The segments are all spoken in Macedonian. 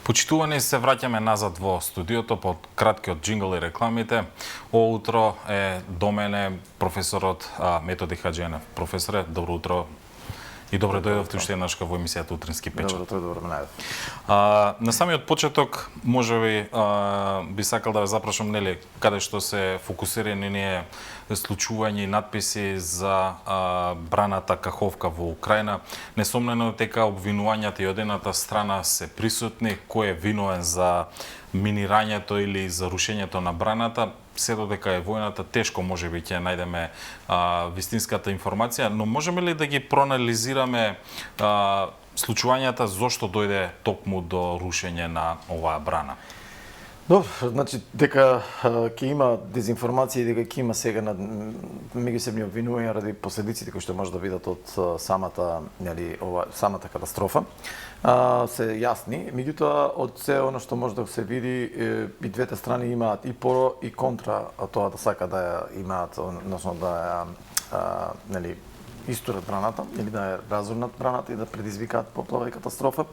Почитувани, се враќаме назад во студиото по краткиот джингл и рекламите. Ово утро е до мене професорот Методи Хаџијанов. Професоре, добро утро. И добре дојдовте уште еднаш во емисијата Утрински печат. Добро, добро мене. На самиот почеток, можеби би сакал да ве запрашам, нели, каде што се фокусирани ние случувања и надписи за браната Каховка во Украина. Несомнено дека обвинувањата и од едната страна се присутни, кој е виновен за минирањето или за рушењето на браната. Се додека е војната, тешко можеби ќе најдеме вистинската информација, но можеме ли да ги проанализираме случувањата зошто дојде токму до рушење на оваа брана? Добро, значи дека ќе има дезинформација и дека ќе има сега на меѓусебни обвинувања ради последиците кои што може да видат од самата катастрофа, се јасни. Меѓутоа, од се оно што може да се види, и двете страни имаат и про и контра тоа да сака да ја имаат, односно да ја истурат браната или да ја разурнат браната и да предизвикаат поплава и катастрофа.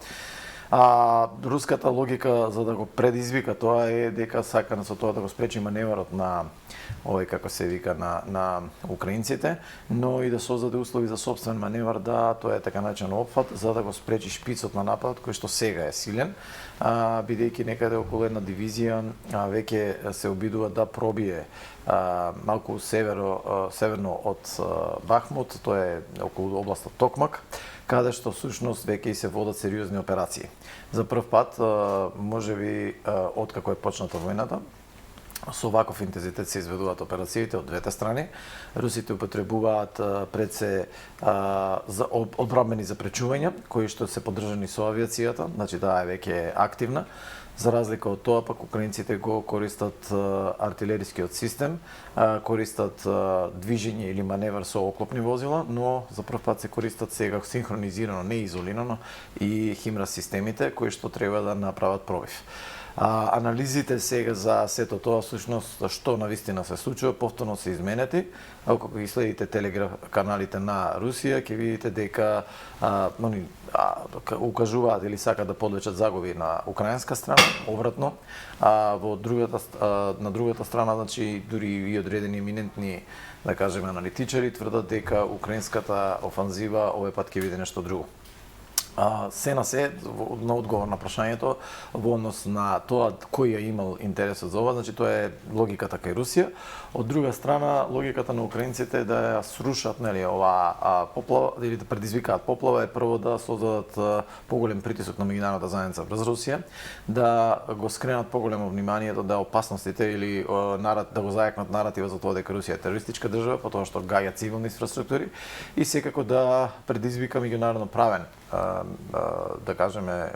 Руската логика за да го предизвика тоа е дека сака со тоа да го спречи маневрот на овој, како се вика, на украинците, но и да создаде услови за сопствен маневр, да тоа е така наречен опфат, за да го спречи шпицот на нападот кој што сега е силен, бидејќи некаде околу една дивизија веќе се обидува да пробие малку северно од Бахмут, тоа е околу областот Токмак, каде што всушност веќе и се водат сериозни операции. За прв пат, можеби откако е почната војната, со ваков интензитет се изведуваат операциите од двете страни. Русите употребуваат пред се одбранбени запречувања, кои што се поддржани со авиацијата, значи таа веќе е активна. За разлика од тоа, пак украинците го користат артилерискиот систем, користат движење или маневр со оклопни возила, но за прв пат се користат сега синхронизирано, не изолирано и химрас системите кои што треба да направат пробив. Анализите сега за сето тоа всушност што навистина се случува повторно се изменети. Ако ги следите телеграф каналите на Русија, ќе видите дека они укажуваат или сакаат да подлечат загуби на украинска страна, обратно. На другата страна, значи дури и одредени еминентни, да кажеме, аналитичари тврдат дека украинската офанзива овој пат ќе биде нешто друго. Се на се, на одговор на прашањето, во однос на тоа кој ја имал интересот за ова, значи тоа е логиката кај Русија. Од друга страна, логиката на украинците да ја срушат, нели, оваа поплава или да предизвикаат поплава е прво да создадат поголем притисок на меѓународната заедница врз Русија, да го скренат поголемо вниманието да опасностите или да го зајакнат наратива за тоа дека Русија е терористичка држава, по тоа што гаѓа цивилни инфраструктури и секако да предизвика меѓународно правен, да кажеме,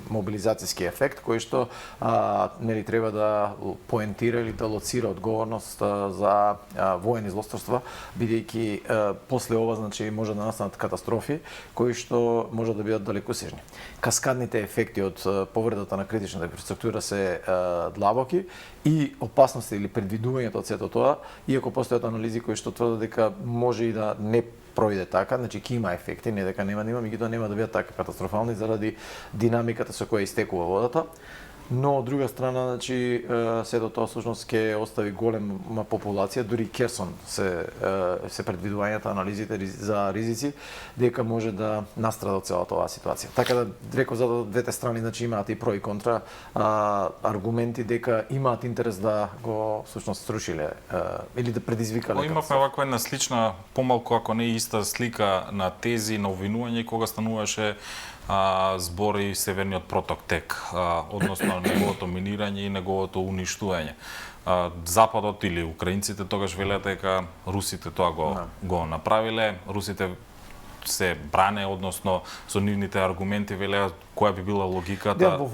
мобилизацијски ефект кој што нели треба да поентира или да лоцира одговорност за воени злосторства, бидејќи после ова, значи, може да настанат катастрофи кои што може да бидат далекосежни. Каскадните ефекти од повредата на критичната инфраструктура се длабоки и опасности или предвидувањето од сето тоа, иако постојат анализи кои што тврдат дека може и да не проиде така, значи ќе има ефекти, не дека нема, меѓутоа нема да бидат така катастрофални заради динамиката со која истекува водата. Но од друга страна, значи, сето тоа всушност ќе остави голема популација, дури Керсон се предвидувањата, анализите за ризици, дека може да настрада од целата оваа ситуација. Така да, реков, за двете страни, значи, имаат и про и контра аргументи дека имаат интерес да го всушност срушиле или да предизвикале. Имавме ваква една слична, помалку ако не иста слика на тези на обвинување кога стануваше збор и Северниот проток тек, односно неговото минирање и неговото уништување. Западот или украинците тогаш велат дека русите тоа го направиле, русите се бране, односно со нивните аргументи велеа која би била логиката. Да, во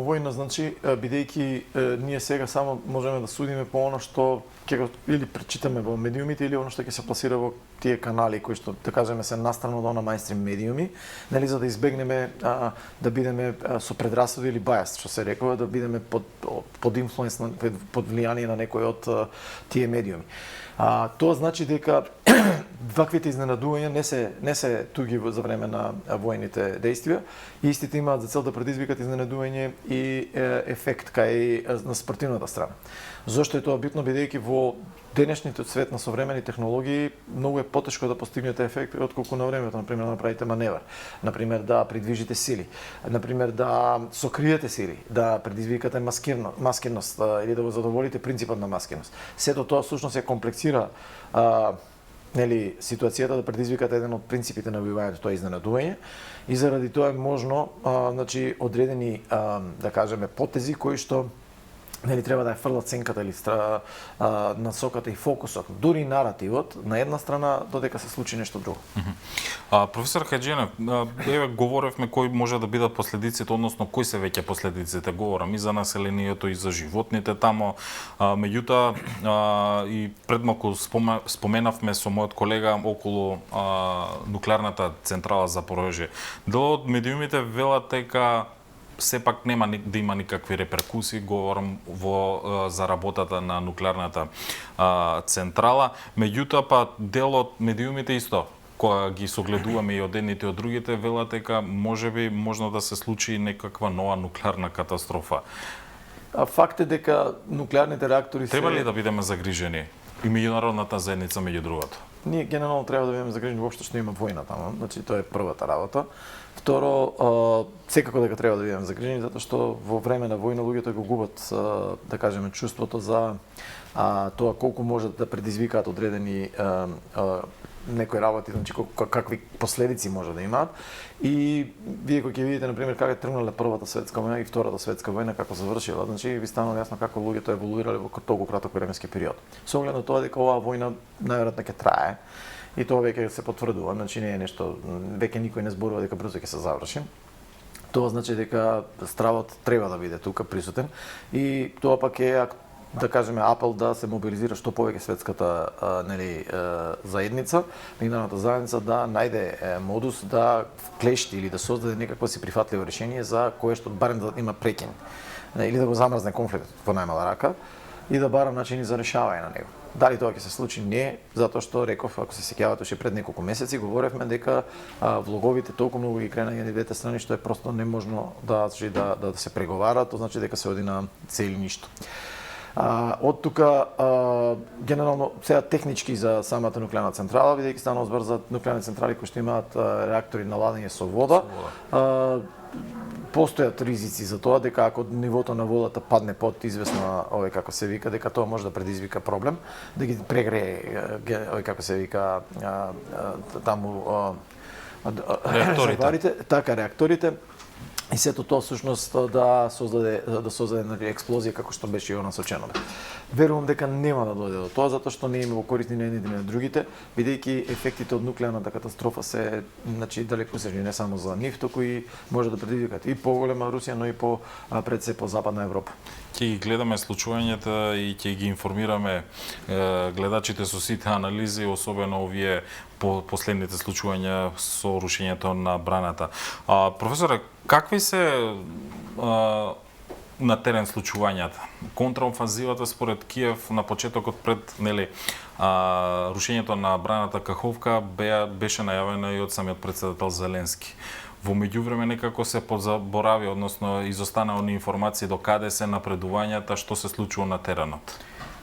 војна, значи, бидејќи ние сега само можеме да судиме по оно што ќе го или пречитаме во медиумите или оно што ќе се пласира во тие канали кои што, да кажеме, се настрано од мајнстрим медиуми, нели, за да избегнеме да бидеме со предрасуди или бајас, што се рекува, да бидеме под инфлуенс, под влијание на некој од тие медиуми. Тоа значи дека ваквите изненадувања не се туги за време на воените действија. Истите имаат за цел да предизвикат изненадување и ефект кај на спортивната страна. Зошто е тоа битно, бидејќи во денешниот свет на современи технологии многу е потешко да постигнете ефект отколку на времето, например да направите маневар, например да придвижите сили, например да сокриете сили, да предизвикате маскирност или да го задоволите принципот на маскирност. Сето тоа всушност ја комплексира нели ситуацијата да предизвикате еден од принципите на војувањето, тоа е изненадување, и заради тоа е можно значи одредени да кажеме потези кои што нели треба да ја фрлат сенката или насоката и фокусот, дури наративот на една страна додека се случи нешто друго. Професор Хаџијанов, еве говоревме кои може да бидат последиците, односно кои се веќе последиците, говорам и за населението и за животните тамо. Меѓутоа и пред малку споменавме со мојот колега околу нуклеарната централа Запорожје. Дел од медиумите велат дека сепак нема да има никакви реперкусии, говорам за работата на нуклеарната централа. Меѓутоа па дел од медиумите исто кога ги согледуваме и од едните и од другите велат дека можеби можно да се случи некаква нова нуклеарна катастрофа. Факт е дека нуклеарните реактори треба ли да бидеме загрижени и меѓународната заедница меѓу другото? Ние генерално треба да бидеме загрижени воопшто што има војна таму, значи тоа е првата работа. Второ, секако дека треба да бидеме загрижени затоа што во време на војна луѓето го губат да кажеме чувството за тоа колку можат да предизвикаат одредени некои работи, значи какви последици може да имаат. И вие кога ќе видите например како е тргнале Првата светска војна и Втората светска војна, како завршила, значи ви станува јасно како луѓето еволуирале во толку краток временски период. Со оглед на тоа дека оваа војна најверојатно ќе трае и тоа веќе се потврдува, значи не е нешто, веќе никој не зборува дека брзо ќе се заврши. Тоа значи дека стравот треба да биде тука присутен и тоа пак е да кажеме апел да се мобилизира што повеќе светската нели заедница, меѓународната заедница да најде модус да вклешти или да создаде некакво си прифатливо решение за кое што барем да има прекин или да го замрзне конфликтот во најмала рака и да бара начини за решавање на него. Дали тоа ќе се случи? Не, затоа што реков, ако се сеќавате уште пред неколку месеци говоревме дека влоговите толку многу ги кренање на двете страни што е просто неможно да се преговара, тоа значи дека се оди на цели ништо. Од тука генерално сега технички за самата нуклеарна централа, бидејќи станува збор за нуклеарни централи кои што имаат реактори на ладење со вода, постојат ризици за тоа дека ако нивото на водата падне под известна, како се вика, дека тоа може да предизвика проблем, да ги прегрее, како се вика, таму реакторите. Така реакторите. И сето тоа всушност да создаде експлозија како што беше и насочено. Верувам дека нема да дојде до тоа затоа што не има во корист ни на едните ни на другите, бидејќи ефектите од нуклеарната катастрофа се далекосежни не само за нив, туку и може да предизвикат и поголема Русија, но и пред се по Западна Европа. Ќе ги гледаме случувањата и ќе ги информираме гледачите со сите анализи, особено овие последните случувања со рушењето на браната. Професоре, какви се на терен случувањата? Контраофанзивата според Киев на почетокот пред рушењето на браната Каховка беше најавена и од самиот претседател Зеленски. Во меѓувреме некако се позаборави, односно изостана оние информации до каде се напредувањата, што се случува на теренот.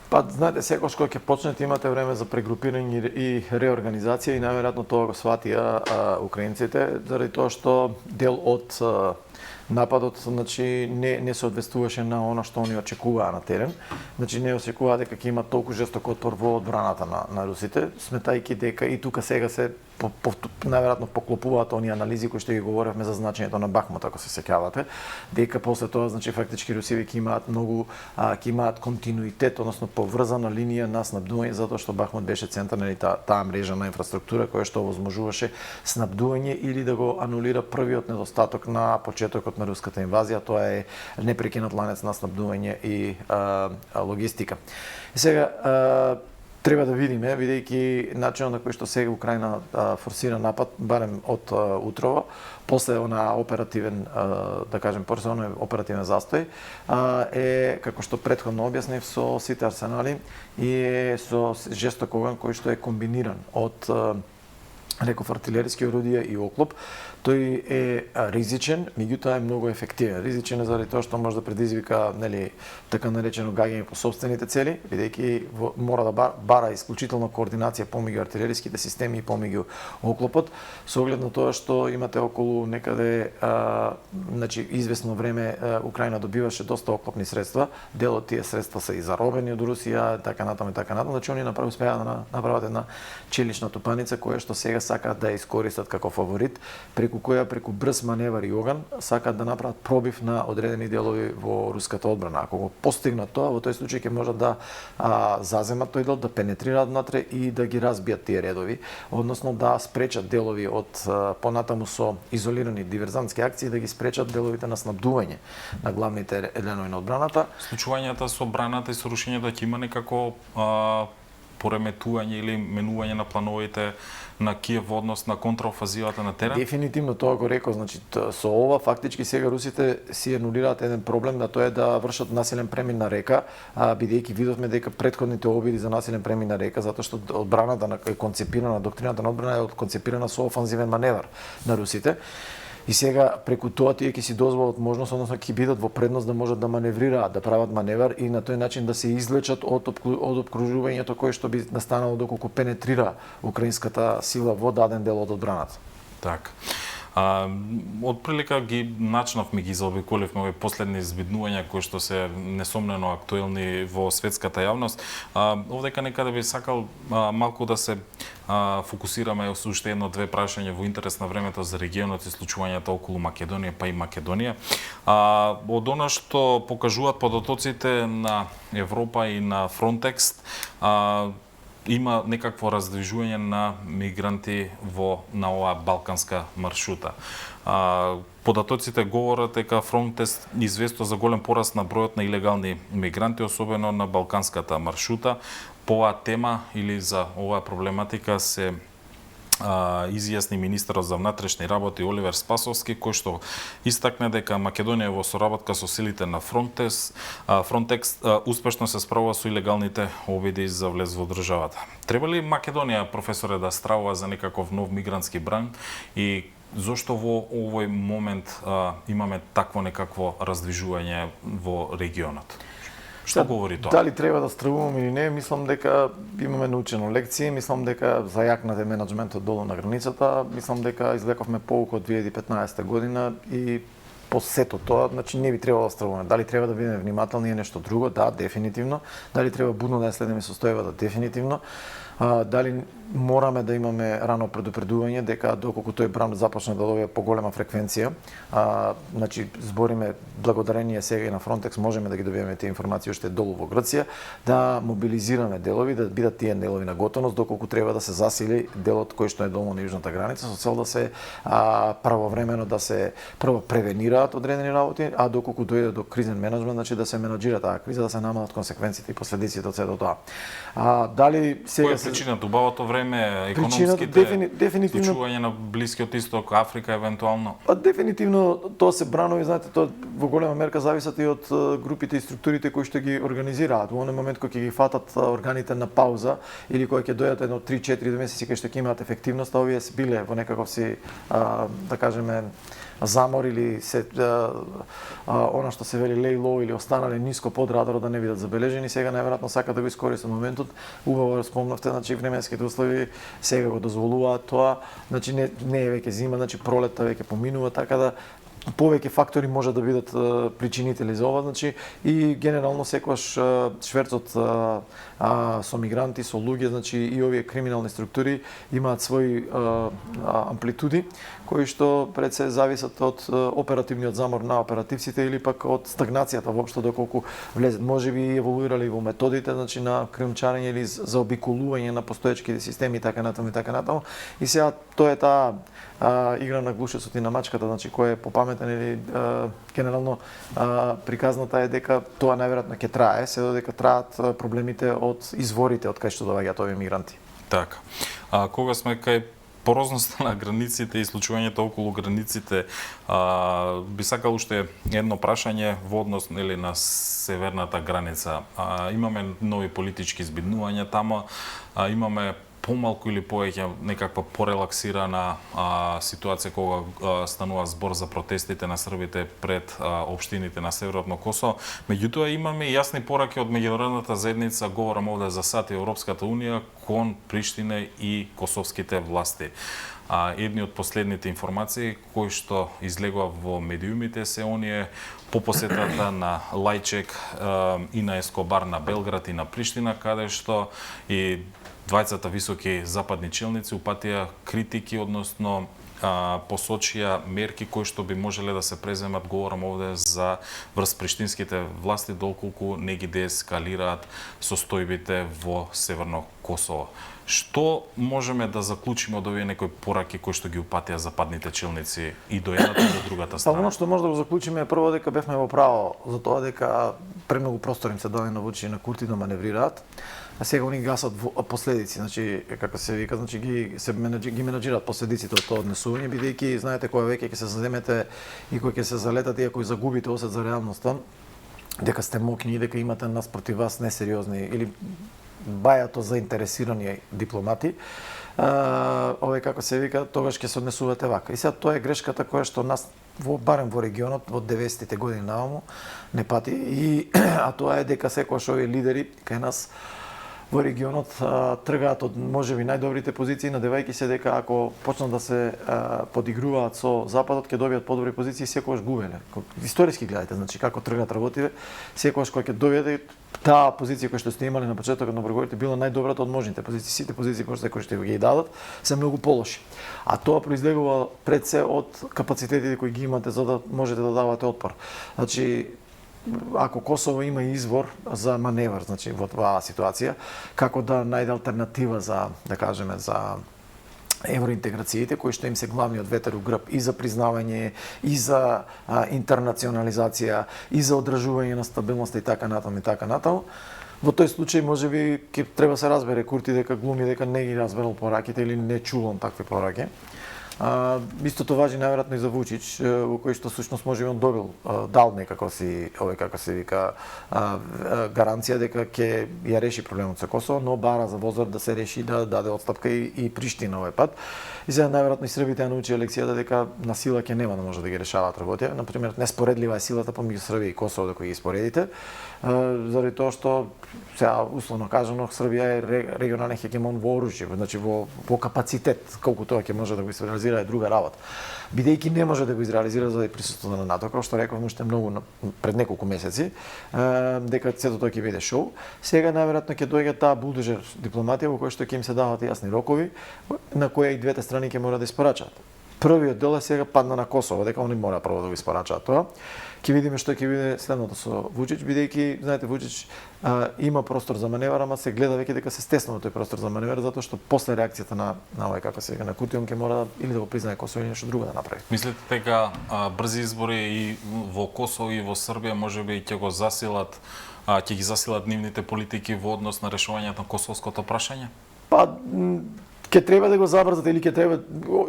Па, знаете, секогаш кога ќе почнете имате време за прегрупирање и реорганизација и најверојатно тоа го сватија украинците, заради тоа што дел од нападот, значи не се одвестуваше на она што они очекуваа на терен. Значи не очекуваа дека ќе има толку жесток отпор во одбраната на русите, сметајќи дека и тука сега се најверојатно поклопуваат оние анализи кои што ги говоревме за значењето на Бахмут, ако се сеќавате, дека после тоа значи фактички русиви ќе имаат континуитет, односно поврзана линија на снабдување, затоа што Бахмут беше центар на таа мрежа на инфраструктура која што овозможуваше снабдување или да го анулира првиот недостаток на почетокот на руската инвазија, тоа е непрекинат ланец на снабдување и логистика. И сега Треба да видиме, бидејќи начинот на кој што сега Украина форсира напад, барем од утрово, после она оперативен, да кажем, после оној оперативен застој, е, како што претходно објаснив, со сите арсенали и е со жесток оган кој што е комбиниран од реков артилериски орудија и оклоп. Тој е ризичен, меѓутоа е многу ефективен. Ризичен е заради тоа што може да предизвика, нели, така наречено гаѓање по сопствените цели, бидејќи мора да бара исклучително координација помеѓу артилериските системи и помеѓу оклопот, со оглед на тоа што имате околу некаде значи извесно време Украина добиваше доста оклопни средства, дел од тие средства се и заробени од Русија, така натаму и така натаму, значи они успеа да направат една челична тупаница која што сега сакаат да ја искористат како фаворит, преку брз маневар и оган сакаат да направат пробив на одредени делови во руската одбрана. Ако го постигнат тоа, во тој случај ќе можат да заземат тој дел, да пенетрираат внатре и да ги разбијат тие редови, односно да спречат делови од понатаму со изолирани диверзантски акции, да ги спречат деловите на снабдување на главните еленови на одбраната. Случувањата со браната и со рушењето ќе има некако пореметување или менување на плановите на Киев во однос на контраофазивата на терен? Дефинитивно тоа го реков, значи со ова фактички сега русите си анулираат еден проблем, да тоа е да вршат насилен премин на река, бидејќи видовме дека претходните обиди за насилен премин на река, затоа што одбраната е концепирана, доктрината на одбрана е концепирана со офанзивен маневар на русите. И сега преку тоа тие ќе си дозволат можност, односно ќе бидат во предност да можат да маневрираат, да прават маневар и на тој начин да се извлечат од опкружувањето кое што би настанало доколку пенетрира украинската сила во даден дел од одбраната. Така. Отприлика ги начнавме, ги заобиколивме овие последни збиднувања кои што се несомнено актуелни во светската јавност. Овдека некаде би сакал малку да се фокусираме уште едно-две прашања во интерес на времето за регионот и случувањата околу Македонија, па и Македонија. Од она што покажуваат податоците на Европа и на Frontex, има некакво раздвижување на мигранти на оваа балканска маршрута. Податоците говорат дека Frontex известува за голем пораст на бројот на илегални мигранти, особено на балканската маршрута. По оваа тема или за оваа проблематика се изјасни министерот за внатрешни работи Оливер Спасовски, кој што истакна дека Македонија во соработка со силите на Frontex успешно се справува со илегалните обиди за влез во државата. Треба ли Македонија, професоре, да стравува за некаков нов мигрантски бран и зошто во овој момент имаме такво некакво раздвижување во регионот? Што говори тоа? Дали треба да стравуваме или не, мислам дека имаме научено лекции, мислам дека зајакнат е менаџментот долу на границата, мислам дека извлековме поука од 2015 година и по сето тоа, значи не би требало да стравуваме. Дали треба да бидеме внимателни е нешто друго? Да, дефинитивно. Дали треба будно да ја следиме состојбата? Дефинитивно. Дали мораме да имаме рано предупредување дека доколку тој бран започне да добива поголема фреквенција, значи збориме благодарение сега и на Frontex, можеме да ги добиеме тие информации уште долу во Грција, да мобилизираме делови, да бидат тие делови на готовност доколку треба да се засили делот кој што е долу на јужната граница со цел да се правовремено да се прво превенираат одредени работи, а доколку дојде до кризен менаџмент, значи да се менаџира таа криза, да се намалат консеквенциите и последиците од сето тоа. Дали сега причината убавото време, економските случувања на Блискиот Исток, Африка евентуално? Дефинитивно тоа се бранови, знаете, тоа во голема мерка зависат и од групите и структурите кои што ги организираат. Во оној момент кога ќе ги фатат органите на пауза или кога ќе дојдат едно 3-4 месеци кога што ќе имаат ефективност, овие биле во некаков си да кажеме замор или се она што се вели lay low или останале ниско под радарот да не бидат забележени, сега најверојатно сакаат да го искористат моментот. Убаво спомнавте, значи временските услови сега го дозволуваат тоа, значи не е веќе зима, значи пролетта веќе поминува, така да повеќе фактори може да бидат причинители за ова, значи и генерално секогаш шверцот со мигранти, со луѓе, значи и овие криминални структури имаат своји амплитуди кои што пред се зависат од оперативниот замор на оперативците или пак од стагнацијата воопшто доколку влезат. Можеби еволуирали во методите, значи на кримчарење или за обиколување на постоечките системи и така натаму и така натаму. И сега тоа е таа игра на глушецот и на мачката, значи кој е попаметен паметен или генерално приказната е дека тоа најверојатно ќе трае, се додека траат проблемите од изворите од кај што доаѓаат овие мигранти. Така. Кога сме кај порозноста на границите и случувањето околу границите, би сакал уште едно прашање во однос нели на северната граница. Имаме нови политички збиднувања тама, имаме помалку или повеќе некаква порелаксирана ситуација кога станува збор за протестите на србите пред општините на Северно Косово. Меѓутоа имаме и јасни пораки од меѓународната заедница, говорам овде за САД и Европската унија, кон Приштина и косовските власти. Едни од последните информации кои што излегува во медиумите се оние по посетата на Лајчек и на Ескобар на Белград и на Приштина, каде што и двајцата високи западни челници упатија критики, односно посочија мерки кои што би можеле да се преземат, говорам овде за врз приштинските власти, доколку не ги деескалираат состојбите во Северно Косово. Што можеме да заклучиме од овие некои пораки кои што ги упатија западните челници и до едната и до другата страна? Оно што може да го заклучиме е прво дека бевме во право за тоа дека премногу простор им се даде на Вучич и на Курти да маневрираат. А сега они гасат последици, значи како се вика, значи ги менаџираат последиците од тоа однесување, бидејќи знаете кога веќе ќе се задемете и кога ќе се залетате и ако загубите осет за реалноста, дека сте мокни и дека имате нас против вас несериозни или бајато заинтересирани дипломати, овој како се вика, тогаш ќе се однесувате вака. И сега тоа е грешката која што нас барем во регионот од 90-тите години нааму не пати а тоа е дека секогаш овие лидери кај нас во регионот тргаат од можеби најдобрите позиции, надевајќи се дека ако почнат да се подигруваат со Западот, ќе добијат подобри позиции, секогаш губеле. Историски гледате, значи како тргаат работиве, секогаш кога ќе добиете таа позиција која што сте имале на почетокот на преговорите била најдобрата од можните позиции. Сите позиции кои што ги дадат се многу полоши. А тоа произлегува пред се од капацитетите кои ги имате за да можете да давате отпор. Значи ако Косово има извор за маневр, значи во оваа ситуација, како да најде алтернатива за, да кажеме, за евроинтеграциите, кои што им се главниот ветер у грб и за признавање, и за интернационализација, и за одржување на стабилноста и така натаму и така натаму. Во тој случај можеби ќе треба се разбере Курти дека глуми дека не ги разберал пораките или не чувам такви пораки. Истото важи најверојатно и за Вучич, во кој што всушност може би он дал некако си, овој како се вика, гаранција дека ќе ја реши проблемот со Косово, но бара за возор да се реши да даде отстапка и Приштина овој пат. И сега најверојатно и србите ја научија лекцијата дека на сила ќе нема да може да ги решаваат работија. Например, неспоредлива е силата помеѓу Србија и Косово дека ги споредите, заради тоа што сега условно кажано Србија е регионален хегемон во оружје, значи во капацитет, колку тоа ќе може да го изреализира е друга работа. Бидејќи не може да го изреализира заради присуството на НАТО, како што рековме уште многу пред неколку месеци, дека сето тоа ќе биде шоу. Сега најверојатно ќе дојде таа булдожер дипломатија во која што ќе им се дават јасни рокови на која и двете страни ќе мора да испорачаат. Првиот дел е сега падна на Косово, дека они мора прво да го испорачаат тоа. Ќе видиме што ќе биде следното со Вучич, бидејќи знаете Вучич има простор за маневар, ама се гледа веќе дека се стеснува тој простор за маневар, затоа што после реакцијата на овој како се вика на Курти, он ќе мора или да го признае Косово или нешто друго да направи. Мислите дека брзи избори и во Косово и во Србија можеби ќе го засилат, ќе ги засилат нивните политики во однос на решувањето на косовското прашање? Па ќе треба да го забрзат или ќе треба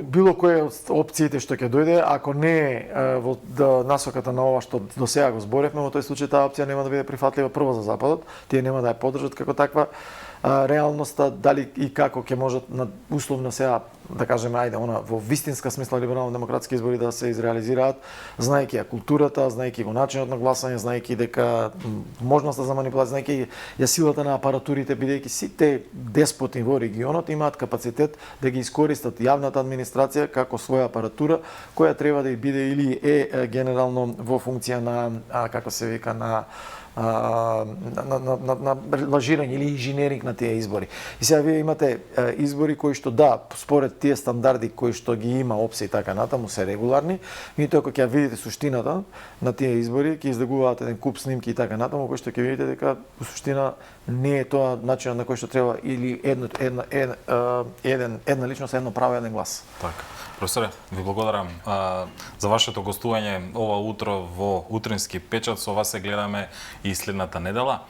било која од опциите што ќе дојде, ако не во насоката на ова што до сега го зборевме, во тој случај таа опција нема да биде прифатлива прво за Западот, тие нема да ја поддржат како таква реалноста, дали и како ќе можат на условно сега да кажеме ајде она во вистинска смисла либерално-демократски избори да се изреализираат, знаејќи ја културата, знаејќи го начинот на гласање, знаејќи дека можноста за манипулација, знаејќи ја силата на апаратурите, бидејќи сите деспоти во регионот имаат капацитет да ги искористат јавната администрација како своја апаратура која треба да биде или е генерално во функција на како се вика на лажирање или инженеринг на тие избори. И сега вие имате избори кои што да, според тие стандарди кои што ги има опција и така натаму се регуларни, меѓутоа кога ќе видите суштината на тие избори, ќе излегуваат еден куп снимки и така натаму, кои што ќе видите дека во суштина не е тоа начинот на кој што треба или една личност, едно право, еден глас. Така. Професоре, ви благодарам за вашето гостување ова утро во Утрински печат. Со вас се гледаме и следната недела.